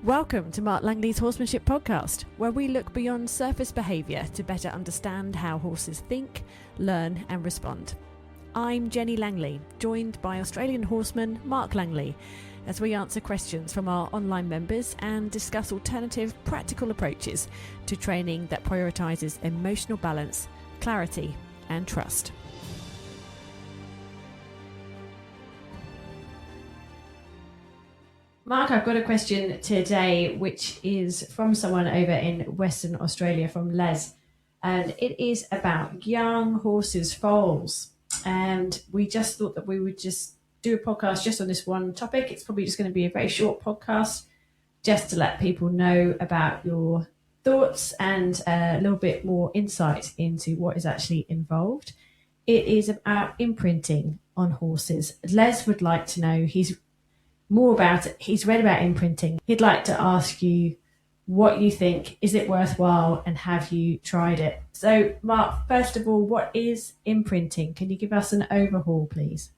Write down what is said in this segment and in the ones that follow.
Welcome to Mark Langley's Horsemanship Podcast, where we look beyond surface behaviour to better understand how horses think, learn and respond. I'm Jenny Langley, joined by Australian horseman Mark Langley, as we answer questions from our online members and discuss alternative practical approaches to training that prioritises emotional balance, clarity and trust. Mark, I've got a question today, which is from someone over in Western Australia, from Les, and it is about young horses' foals. And we just thought that we would just do a podcast just on this one topic. It's probably just going to be a very short podcast, just to let people know about your thoughts and a little bit more insight into what is actually involved. It is about imprinting on horses. Les would like to know, more about it. He's read about imprinting. He'd like to ask you what you think. Is it worthwhile and have you tried it? So, Mark, first of all, what is imprinting? Can you give us an overhaul, please?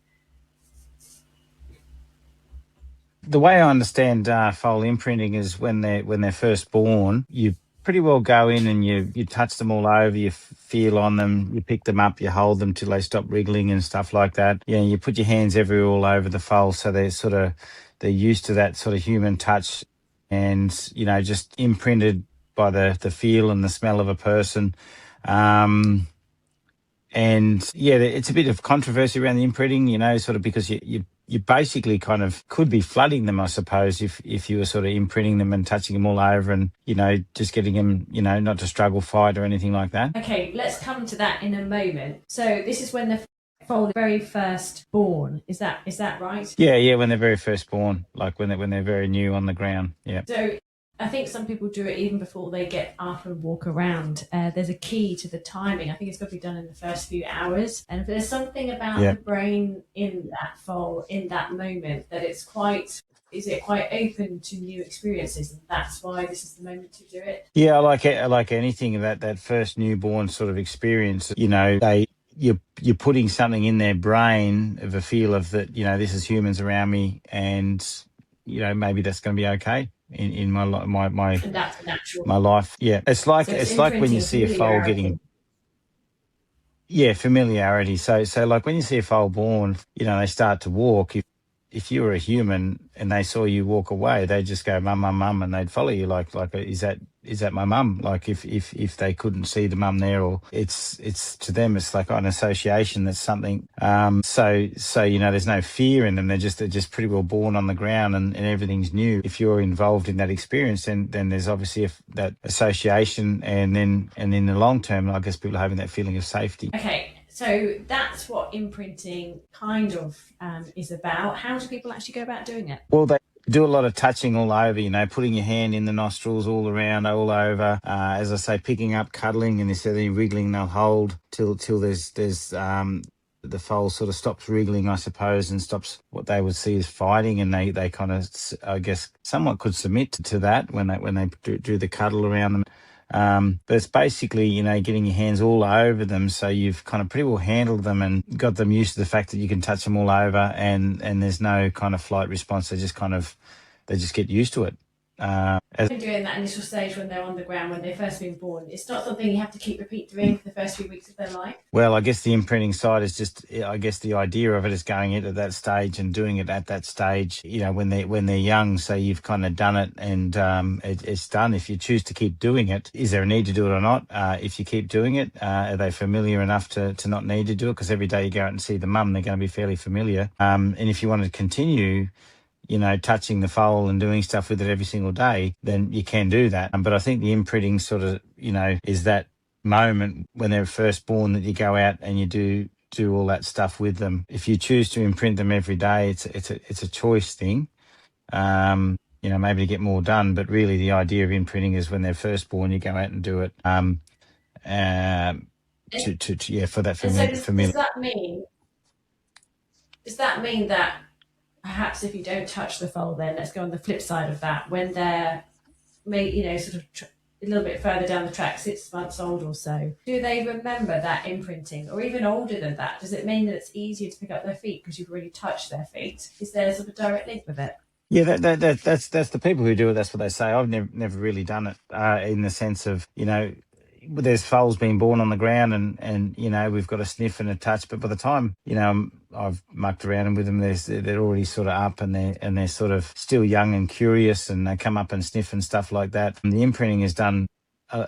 The way I understand foal imprinting is when they're first born, you pretty well go in and you touch them all over, you feel on them, you pick them up, you hold them till they stop wriggling and stuff like that. Yeah, you put your hands everywhere all over the foal, so they're used to that sort of human touch and, just imprinted by the feel and the smell of a person. And yeah, it's a bit of controversy around the imprinting, sort of because you basically kind of could be flooding them, I suppose, if you were sort of imprinting them and touching them all over and, just getting them, not to struggle, fight or anything like that. Okay, let's come to that in a moment. So this is when the foal is very first born. Is that right? Yeah, when they're very first born, like when they're very new on the ground. Yeah. So I think some people do it even before they get up and walk around. There's a key to the timing. I think it's got to be done in the first few hours. And if there's something about the brain in that foal in that moment that is quite open to new experiences, and that's why this is the moment to do it. Yeah, I like anything that first newborn sort of experience. You're putting something in their brain of a feel of that. This is humans around me, and maybe that's going to be okay in my and that's natural. My life. Yeah, it's like when you see a foal getting. Yeah, familiarity. So like when you see a foal born, they start to walk. If you were a human and they saw you walk away, they'd just go mum, mum, mum, and they'd follow you like is that my mum? Like if they couldn't see the mum there, or it's to them it's like an association. That's something. So there's no fear in them. They're just pretty well born on the ground and everything's new. If you're involved in that experience, then there's obviously that association, and then in the long term, I guess people are having that feeling of safety. Okay. So that's what imprinting kind of is about. How do people actually go about doing it? Well, they do a lot of touching all over, putting your hand in the nostrils all around, all over. As I say, picking up, cuddling, and instead of wriggling, they'll hold till there's the foal sort of stops wriggling, I suppose, and stops what they would see as fighting, and they kind of, I guess, somewhat could submit to that when they do the cuddle around them. But it's basically, getting your hands all over them, so you've kind of pretty well handled them and got them used to the fact that you can touch them all over, and there's no kind of flight response. They just get used to it. During that initial stage when they're on the ground, when they've first been born, it's not something you have to repeat doing for the first few weeks of their life? Well, I guess the imprinting side is just, I guess the idea of it is going into that stage and doing it at that stage, when they're young. So you've kind of done it, and it's done. If you choose to keep doing it, is there a need to do it or not? If you keep doing it, are they familiar enough to not need to do it? Because every day you go out and see the mum, they're going to be fairly familiar. And if you want to continue touching the foal and doing stuff with it every single day, then you can do that. But I think the imprinting sort of, is that moment when they're first born that you go out and you do all that stuff with them. If you choose to imprint them every day, it's a choice thing. Maybe to get more done, but really the idea of imprinting is when they're first born, you go out and do it. For that familiar. Does that mean that perhaps if you don't touch the foal, then let's go on the flip side of that, when they're sort of a little bit further down the track, 6 months old or so, do they remember that imprinting? Or even older than that, does it mean that it's easier to pick up their feet because you've already touched their feet? Is there sort of a direct link with it? Yeah, that's the people who do it. That's what they say. I've never really done it in the sense of, there's foals being born on the ground, and we've got a sniff and a touch. But by the time I've mucked around with them, they're already sort of up, and they're sort of still young and curious, and they come up and sniff and stuff like that. And the imprinting is done,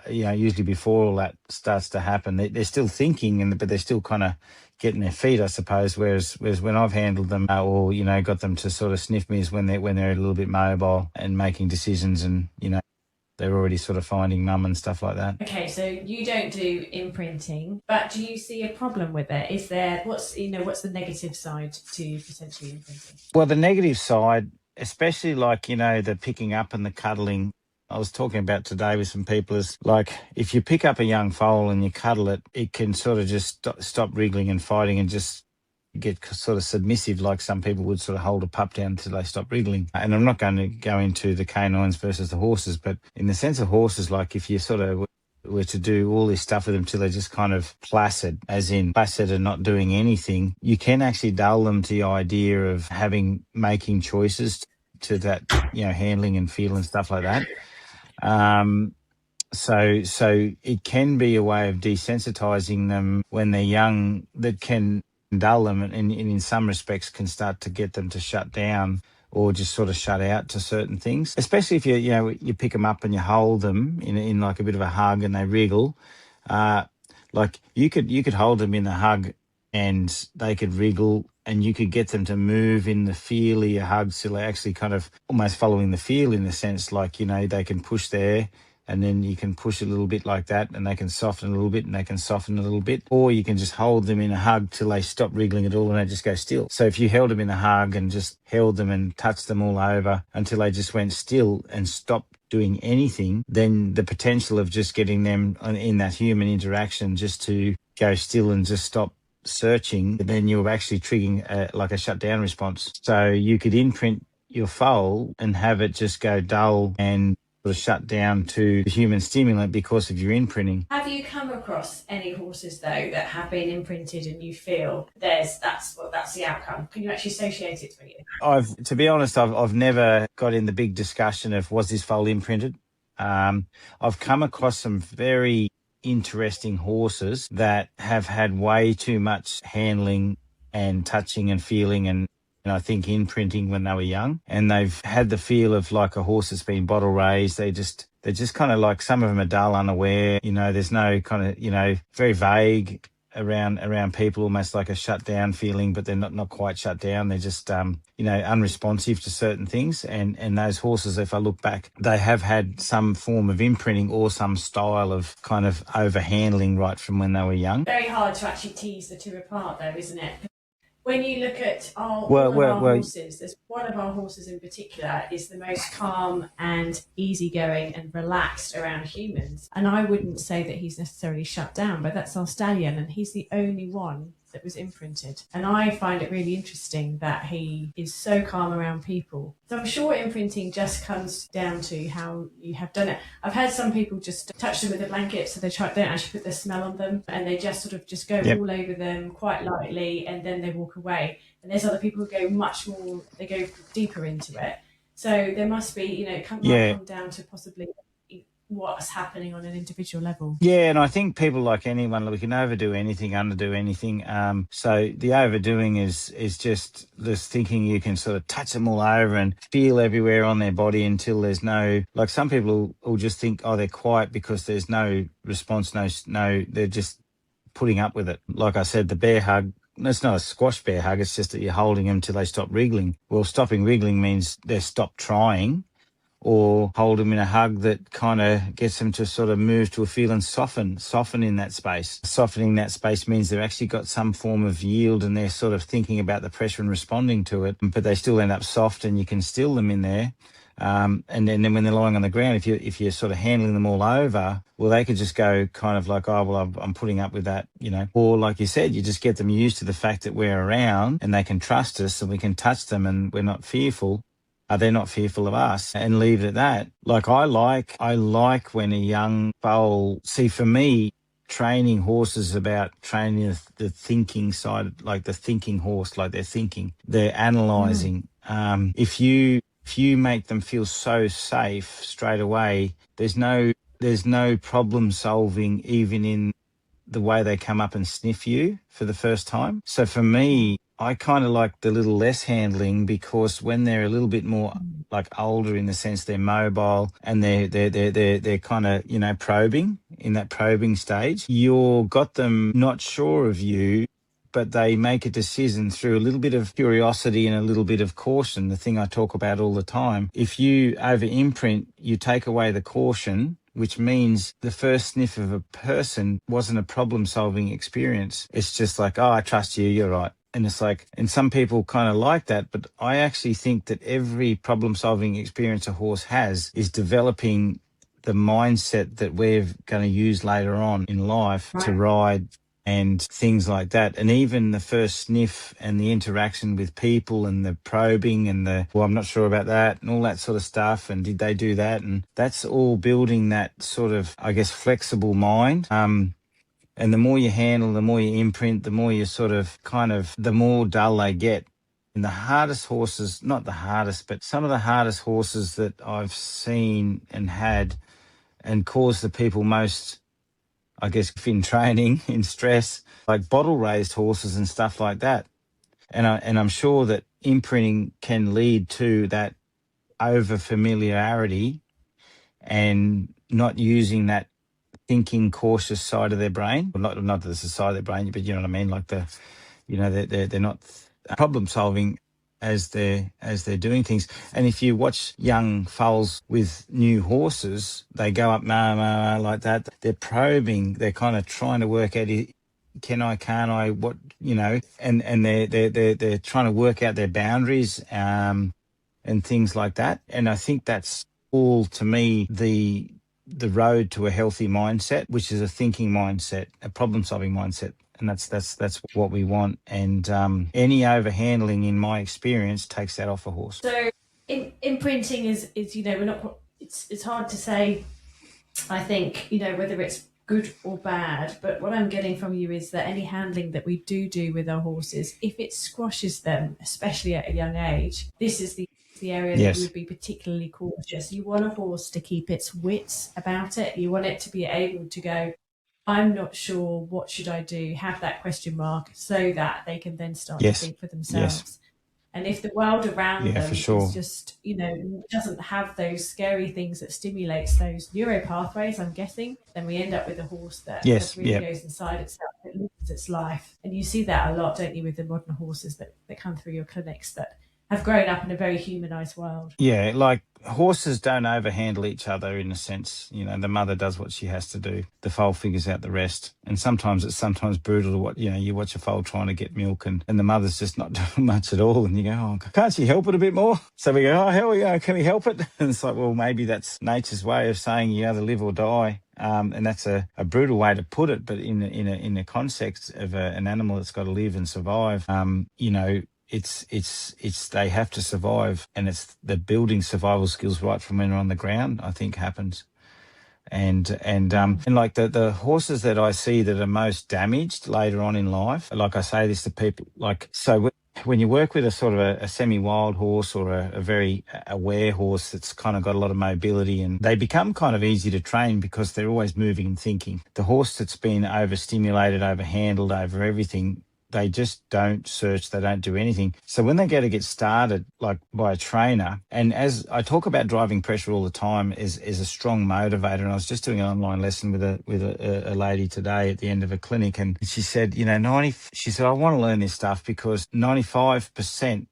usually before all that starts to happen. They're still thinking, but they're still kind of getting their feet, I suppose. Whereas when I've handled them, or got them to sort of sniff me, is when they're a little bit mobile and making decisions, and they're already sort of finding mum and stuff like that. Okay, so you don't do imprinting, but do you see a problem with it? Is there what's the negative side to potentially imprinting? Well, the negative side, especially like the picking up and the cuddling. I was talking about today with some people, is like if you pick up a young foal and you cuddle it, it can sort of just stop wriggling and fighting and just get sort of submissive, like some people would sort of hold a pup down until they stop wriggling. And I'm not going to go into the canines versus the horses, but in the sense of horses, like if you sort of were to do all this stuff with them till they're just kind of placid, as in placid and not doing anything, you can actually dull them to the idea of making choices to that, handling and feel and stuff like that. So it can be a way of desensitizing them when they're young that can dull them, and in some respects can start to get them to shut down or just sort of shut out to certain things, especially if you pick them up and you hold them in like a bit of a hug and they wriggle. Like you could hold them in the hug and they could wriggle, and you could get them to move in the feel of your hug, so they're actually kind of almost following the feel, in the sense like, they can push there, and then you can push a little bit like that, and they can soften a little bit, and they can soften a little bit. Or you can just hold them in a hug till they stop wriggling at all and they just go still. So if you held them in a hug and just held them and touched them all over until they just went still and stopped doing anything, then the potential of just getting them in that human interaction just to go still and just stop searching, then you're actually triggering like a shutdown response. So you could imprint your foal and have it just go dull and sort of shut down to the human stimulant because of your imprinting. Have you come across any horses though that have been imprinted and you feel that's the outcome? Can you actually associate it for you? To be honest, I've never got in the big discussion of was this foal imprinted. I've come across some very interesting horses that have had way too much handling and touching and feeling and I think imprinting when they were young, and they've had the feel of like a horse that's been bottle raised. They're just kind of like, some of them are dull, unaware. There's no kind of very vague around people, almost like a shut down feeling, but they're not quite shut down. They're just unresponsive to certain things. And those horses, if I look back, they have had some form of imprinting or some style of kind of overhandling right from when they were young. Very hard to actually tease the two apart, though, isn't it? When you look at horses, there's one of our horses in particular is the most calm and easygoing and relaxed around humans. And I wouldn't say that he's necessarily shut down, but that's our stallion, and he's the only one that was imprinted. And I find it really interesting that he is so calm around people. So I'm sure imprinting just comes down to how you have done it. I've had some people just touch them with a blanket, so they don't actually put the smell on them, and they just sort of just go all over them quite lightly, and then they walk away. And there's other people who go much more, they go deeper into it. So there must be, might come down to possibly what's happening on an individual level. Yeah, and I think people, like anyone, we can overdo anything, underdo anything. So the overdoing is just this thinking you can sort of touch them all over and feel everywhere on their body until there's no, like some people will just think, oh, they're quiet because there's no response, no, they're just putting up with it. Like I said, the bear hug, it's not a squash bear hug, it's just that you're holding them till they stop wriggling. Well, stopping wriggling means they stop trying, or hold them in a hug that kind of gets them to sort of move to a feel and soften in that space. Softening that space means they've actually got some form of yield and they're sort of thinking about the pressure and responding to it, but they still end up soft and you can still them in there. And then when they're lying on the ground, if you're sort of handling them all over, well, they could just go kind of like, oh, well, I'm putting up with that, Or like you said, you just get them used to the fact that we're around and they can trust us and we can touch them and we're not fearful. They're not fearful of us, and leave it at that. Like I like when a young foal, see, for me, training horses about training the thinking side, like the thinking horse, like they're thinking, they're analysing. If you if you make them feel so safe straight away, there's no problem solving even in the way they come up and sniff you for the first time. So for me, I kind of like the little less handling, because when they're a little bit more like older, in the sense they're mobile and they're kind of, you know, probing, in that probing stage, you're got them not sure of you, but they make a decision through a little bit of curiosity and a little bit of caution, the thing I talk about all the time. If you over imprint, you take away the caution, which means the first sniff of a person wasn't a problem solving experience. It's just like, oh, I trust you, you're right. And it's like, and some people kind of like that, but I actually think that every problem solving experience a horse has is developing the mindset that we're going to use later on in life to ride and things like that. And even the first sniff and the interaction with people and the probing and the, well, I'm not sure about that and all that sort of stuff. And did they do that? And that's all building that sort of, I guess, flexible mind. And the more you handle, the more you imprint, the more you sort of kind of, the more dull they get. And the hardest horses, not the hardest, but some of the hardest horses that I've seen and had and caused the people most, I guess, in training, in stress, like bottle raised horses and stuff like that. And I'm sure that imprinting can lead to that over familiarity and not using that thinking, cautious side of their brain. Well, not that it's a side of their brain, but you know what I mean? Like they're not problem solving as they're doing things. And if you watch young foals with new horses, they go up like that. They're probing. They're kind of trying to work out, can I, can't I, what, you know, and they're trying to work out their boundaries and things like that. And I think that's all, to me, the road to a healthy mindset, which is a thinking mindset, a problem solving mindset. And that's what we want. And any overhandling, in my experience, takes that off a horse. So imprinting is, you know, we're not, it's hard to say, I think, you know, whether it's good or bad, but what I'm getting from you is that any handling that we do with our horses, if it squashes them, especially at a young age, this is the area that you would be particularly cautious. You want a horse to keep its wits about it. You want it to be able to go, I'm not sure, what should I do? Have that question mark, so that they can then start to think for themselves. Yes. And if the world around them is just, you know, doesn't have those scary things that stimulates those neuro pathways, I'm guessing, then we end up with a horse that really goes inside itself, it lives its life. And you see that a lot, don't you, with the modern horses that come through your clinics that have grown up in a very humanized world. Yeah, like horses don't overhandle each other, in a sense. You know, the mother does what she has to do. The foal figures out the rest. And sometimes it's brutal to watch, you know, you watch a foal trying to get milk and the mother's just not doing much at all. And you go, oh, can't she help it a bit more? So we go, oh, hell yeah, can we help it? And it's like, well, maybe that's nature's way of saying you either live or die. And that's a brutal way to put it. But in the context of an animal that's got to live and survive, you know, it's they have to survive, and it's the building survival skills right from when they're on the ground, I think, happens. And like the horses that I see that are most damaged later on in life, like I say this to people, like, so when you work with a sort of a semi-wild horse or a very aware horse that's kind of got a lot of mobility, and they become kind of easy to train because they're always moving and thinking. The horse that's been overstimulated, overhandled, over everything, they just don't search, they don't do anything. So when they go to get started, like by a trainer, and as I talk about driving pressure all the time is a strong motivator, and I was just doing an online lesson with a lady today at the end of a clinic, and she said, you know, she said, I want to learn this stuff because 95%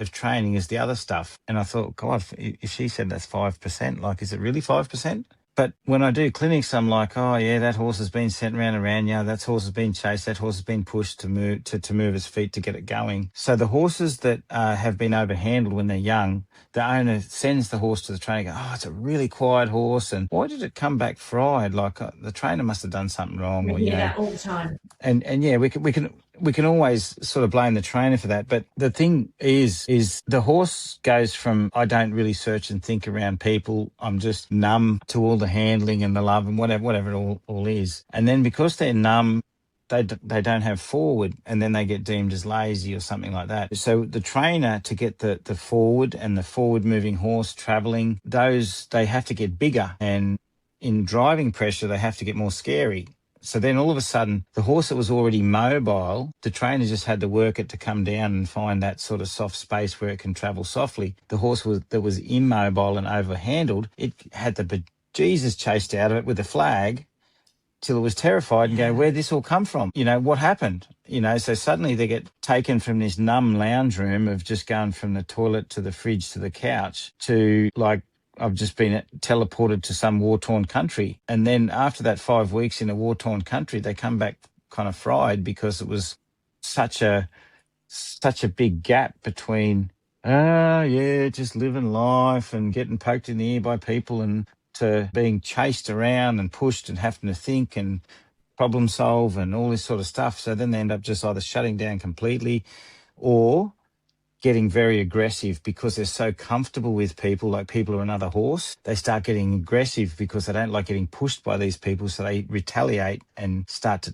of training is the other stuff. And I thought, God, if she said that's 5%, like, is it really 5%? But when I do clinics, I'm like, oh yeah, that horse has been sent around, yeah, that horse has been chased, that horse has been pushed to move its feet to get it going. So the horses that have been overhandled when they're young, the owner sends the horse to the trainer, oh, it's a really quiet horse, and why did it come back fried? Like the trainer must have done something wrong. We hear that all the time. And yeah, we can always sort of blame the trainer for that. But the thing is the horse goes from, I don't really search and think around people, I'm just numb to all the handling and the love and whatever it all is. And then because they're numb they don't have forward, and then they get deemed as lazy or something like that. So the trainer, to get the forward and the forward moving horse traveling, those, they have to get bigger, and in driving pressure they have to get more scary. So then all of a sudden, the horse that was already mobile, the trainer just had to work it to come down and find that sort of soft space where it can travel softly. The horse that was immobile and overhandled, it had the bejesus chased out of it with a flag till it was terrified and go, where'd this all come from? You know, what happened? You know, so suddenly they get taken from this numb lounge room of just going from the toilet to the fridge to the couch to like, I've just been teleported to some war-torn country. And then after that 5 weeks in a war-torn country, they come back kind of fried because it was such a big gap between, just living life and getting poked in the ear by people and to being chased around and pushed and having to think and problem solve and all this sort of stuff. So then they end up just either shutting down completely or getting very aggressive because they're so comfortable with people, like people are another horse. They start getting aggressive because they don't like getting pushed by these people, so they retaliate and start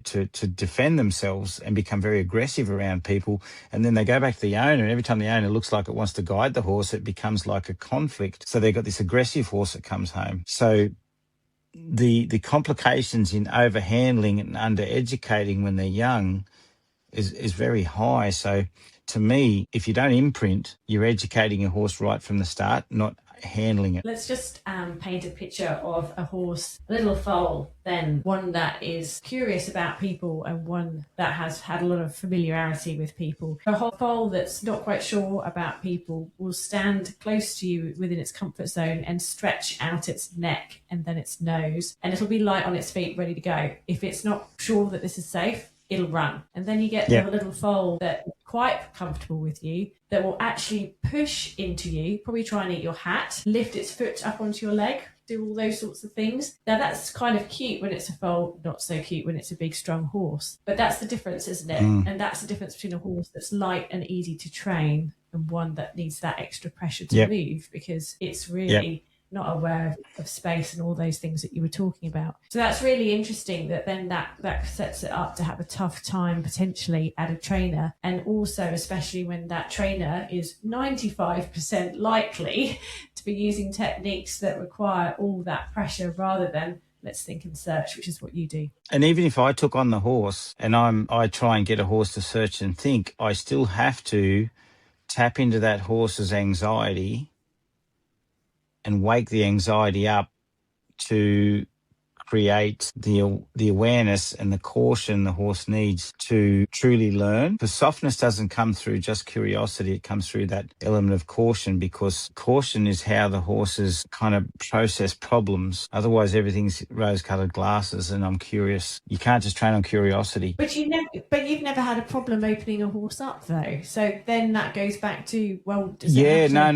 to defend themselves and become very aggressive around people. And then they go back to the owner, and every time the owner looks like it wants to guide the horse, it becomes like a conflict. So they've got this aggressive horse that comes home. So the complications in overhandling and undereducating when they're young is very high. So to me, if you don't imprint, you're educating a horse right from the start, not handling it. Let's just paint a picture of a horse, a little foal, then one that is curious about people and one that has had a lot of familiarity with people. A whole foal that's not quite sure about people will stand close to you within its comfort zone and stretch out its neck and then its nose, and it'll be light on its feet, ready to go. If it's not sure that this is safe, it'll run. And then you get the little foal that is quite comfortable with you, that will actually push into you, probably try and eat your hat, lift its foot up onto your leg, do all those sorts of things. Now that's kind of cute when it's a foal, not so cute when it's a big, strong horse. But that's the difference, isn't it? And that's the difference between a horse that's light and easy to train and one that needs that extra pressure to move, because it's really not aware of space and all those things that you were talking about. So that's really interesting that then that sets it up to have a tough time potentially at a trainer, and also especially when that trainer is 95% likely to be using techniques that require all that pressure rather than let's think and search, which is what you do. And even if I took on the horse and I try and get a horse to search and think, I still have to tap into that horse's anxiety and wake the anxiety up to create the awareness and the caution the horse needs to truly learn. The softness doesn't come through just curiosity, it comes through that element of caution, because caution is how the horses kind of process problems. Otherwise everything's rose-coloured glasses and I'm curious. You can't just train on curiosity. But you've never had a problem opening a horse up though. So then that goes back to, well, no.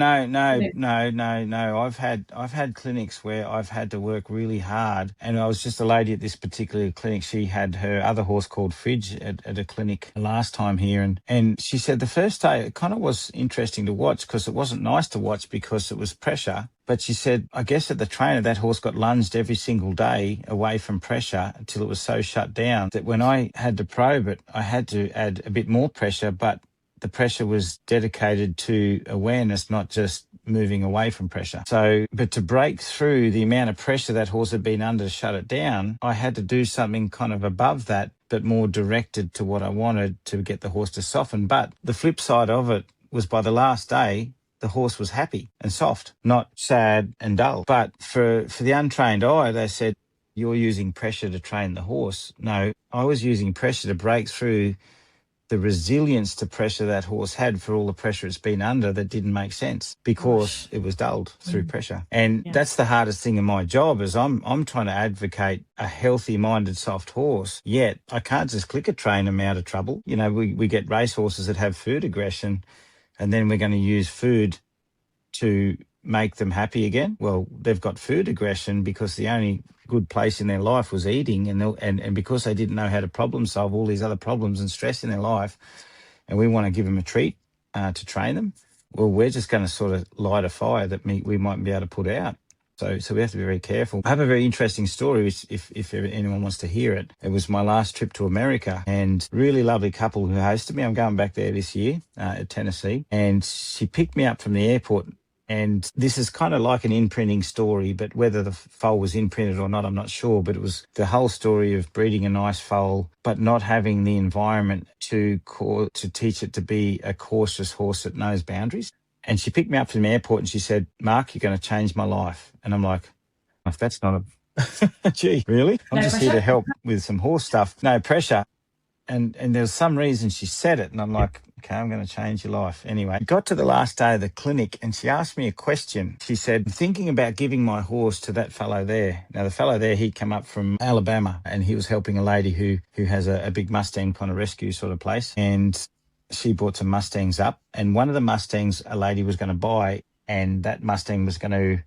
I've had clinics where I've had to work really hard, and I was just a lady at this particular clinic. She had her other horse called Fridge at a clinic last time here. And she said the first day it kind of was interesting to watch because it wasn't nice to watch because it was pressure. But she said, I guess at the trainer, that horse got lunged every single day away from pressure until it was so shut down that when I had to probe it, I had to add a bit more pressure, but the pressure was dedicated to awareness, not just moving away from pressure. So, but to break through the amount of pressure that horse had been under to shut it down, I had to do something kind of above that, but more directed to what I wanted to get the horse to soften. But the flip side of it was by the last day, the horse was happy and soft, not sad and dull. But for the untrained eye, they said, you're using pressure to train the horse. No, I was using pressure to break through the resilience to pressure that horse had for all the pressure it's been under that didn't make sense because it was dulled through pressure. And that's the hardest thing in my job is I'm trying to advocate a healthy-minded, soft horse, yet I can't just click a train them out of trouble. You know, we get race horses that have food aggression, and then we're going to use food to make them happy again. Well, they've got food aggression because the only good place in their life was eating, and because they didn't know how to problem solve all these other problems and stress in their life, and we want to give them a treat to train them, well, we're just going to sort of light a fire that we might be able to put out. So we have to be very careful. I have a very interesting story, which if anyone wants to hear it. It was my last trip to America, and really lovely couple who hosted me. I'm going back there this year at Tennessee, and she picked me up from the airport. And this is kind of like an imprinting story, but whether the foal was imprinted or not, I'm not sure. But it was the whole story of breeding a nice foal, but not having the environment to teach it to be a cautious horse that knows boundaries. And she picked me up from the airport and she said, "Mark, you're going to change my life." And I'm like, if that's not a, gee, really? I'm just here to help with some horse stuff. No pressure. And there was some reason she said it. And I'm like, okay, I'm going to change your life. Anyway, got to the last day of the clinic and she asked me a question. She said, thinking about giving my horse to that fellow there. Now, the fellow there, he'd come up from Alabama and he was helping a lady who has a big Mustang kind of rescue sort of place. And she brought some Mustangs up. And one of the Mustangs a lady was going to buy, and that Mustang was going to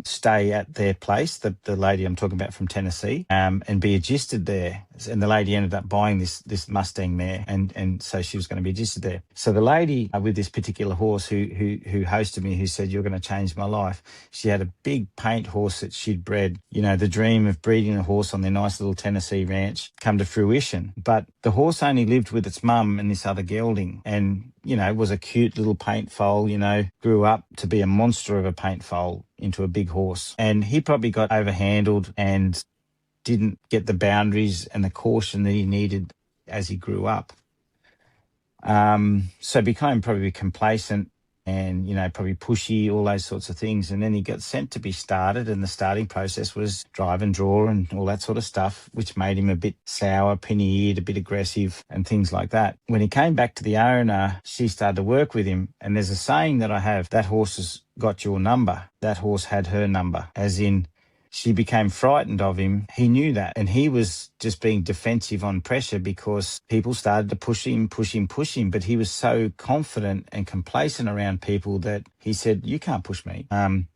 stay at their place, the lady I'm talking about from Tennessee, and be adjusted there. And the lady ended up buying this Mustang mare, and so she was going to be adjusted there. So the lady with this particular horse who hosted me, who said, "You're going to change my life," she had a big paint horse that she'd bred. You know, the dream of breeding a horse on their nice little Tennessee ranch come to fruition. But the horse only lived with its mum and this other gelding, and was a cute little paint foal, grew up to be a monster of a paint foal into a big horse. And he probably got overhandled and didn't get the boundaries and the caution that he needed as he grew up. So became probably complacent and, probably pushy, all those sorts of things. And then he got sent to be started, and the starting process was drive and draw and all that sort of stuff, which made him a bit sour, pinny-eared, a bit aggressive and things like that. When he came back to the owner, she started to work with him. And there's a saying that I have, that horse has got your number. That horse had her number, as in she became frightened of him. He knew that. And he was just being defensive on pressure because people started to push him. But he was so confident and complacent around people that he said, "You can't push me." And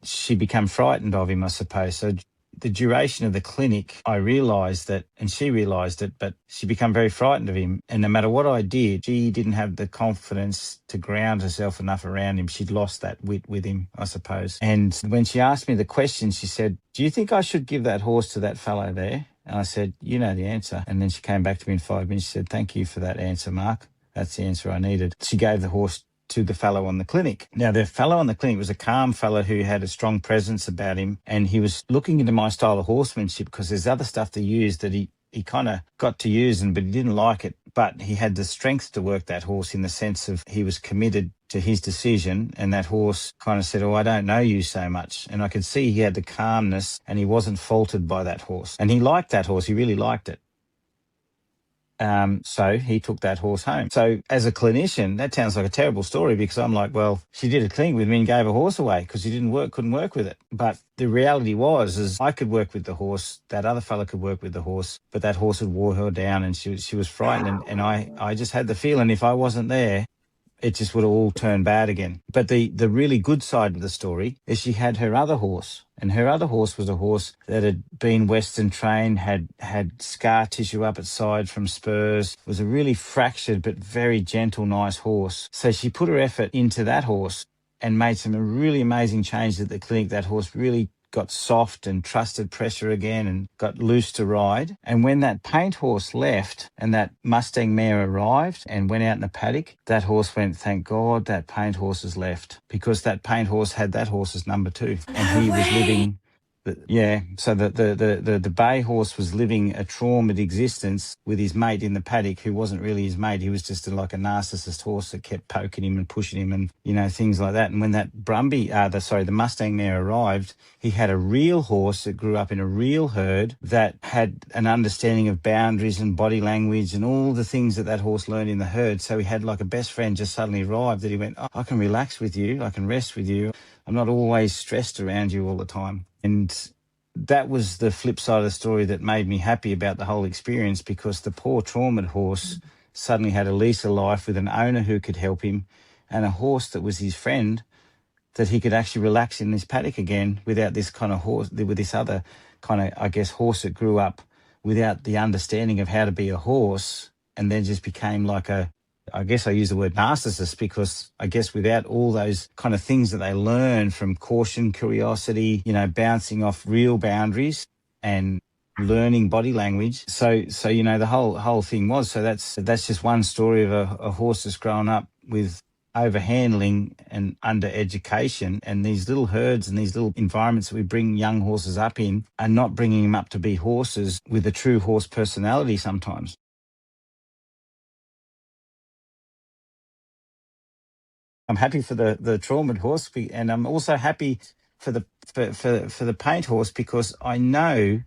she became frightened of him, I suppose. So the duration of the clinic, I realised that, and she realised it, but she became very frightened of him. And no matter what I did, she didn't have the confidence to ground herself enough around him. She'd lost that wit with him, I suppose. And when she asked me the question, she said, "Do you think I should give that horse to that fellow there?" And I said, "You know the answer." And then she came back to me in 5 minutes. She said, "Thank you for that answer, Mark. That's the answer I needed." She gave the horse to the fellow on the clinic. Now, the fellow on the clinic was a calm fellow who had a strong presence about him, and he was looking into my style of horsemanship because there's other stuff to use that he kind of got to use, but he didn't like it. But he had the strength to work that horse in the sense of he was committed to his decision, and that horse kind of said, "Oh, I don't know you so much." And I could see he had the calmness and he wasn't faltered by that horse. And he liked that horse. He really liked it. So he took that horse home. So as a clinician, that sounds like a terrible story because I'm like, well, she did a clinic with me and gave a horse away because he couldn't work with it. But the reality is I could work with the horse, that other fella could work with the horse, but that horse would wore her down and she was frightened. And I just had the feeling if I wasn't there, it just would have all turned bad again. But the really good side of the story is she had her other horse, and her other horse was a horse that had been Western trained, had scar tissue up its side from spurs, was a really fractured but very gentle, nice horse. So she put her effort into that horse and made some really amazing changes at the clinic. That horse really got soft and trusted pressure again and got loose to ride. And when that paint horse left and that Mustang mare arrived and went out in the paddock, that horse went, "Thank God that paint horse has left," because that paint horse had that horse's number too. And he was living... So the bay horse was living a traumaed existence with his mate in the paddock who wasn't really his mate. He was just like a narcissist horse that kept poking him and pushing him and, things like that. And when that the Mustang mare arrived, he had a real horse that grew up in a real herd that had an understanding of boundaries and body language and all the things that horse learned in the herd. So he had like a best friend just suddenly arrived that he went, "Oh, I can relax with you. I can rest with you. I'm not always stressed around you all the time." And that was the flip side of the story that made me happy about the whole experience, because the poor traumatized horse suddenly had a lease of life with an owner who could help him and a horse that was his friend that he could actually relax in this paddock again without this kind of horse, with this other kind of, I guess, horse that grew up without the understanding of how to be a horse and then just became like a I guess I use the word narcissist because I guess without all those kind of things that they learn from caution, curiosity, bouncing off real boundaries and learning body language. So the whole thing was, so that's just one story of a horse that's grown up with overhandling and under education, and these little herds and these little environments that we bring young horses up in are not bringing them up to be horses with a true horse personality sometimes. I'm happy for the traumatized horse, and I'm also happy for the paint horse, because I know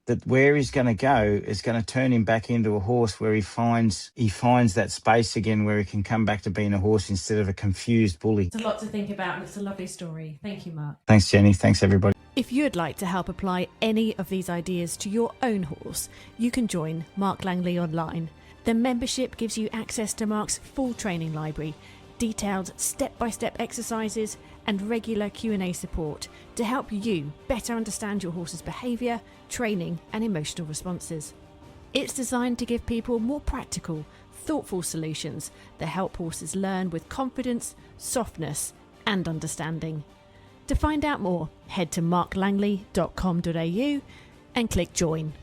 that where he's going to go is going to turn him back into a horse where he finds that space again, where he can come back to being a horse instead of a confused bully. It's a lot to think about, and it's a lovely story. Thank you, Mark. Thanks, Jenny. Thanks, everybody. If you'd like to help apply any of these ideas to your own horse, you can join Mark Langley online. The membership gives you access to Mark's full training library, detailed step-by-step exercises and regular Q&A support to help you better understand your horse's behaviour, training and emotional responses. It's designed to give people more practical, thoughtful solutions that help horses learn with confidence, softness and understanding. To find out more, head to marklangley.com.au and click join.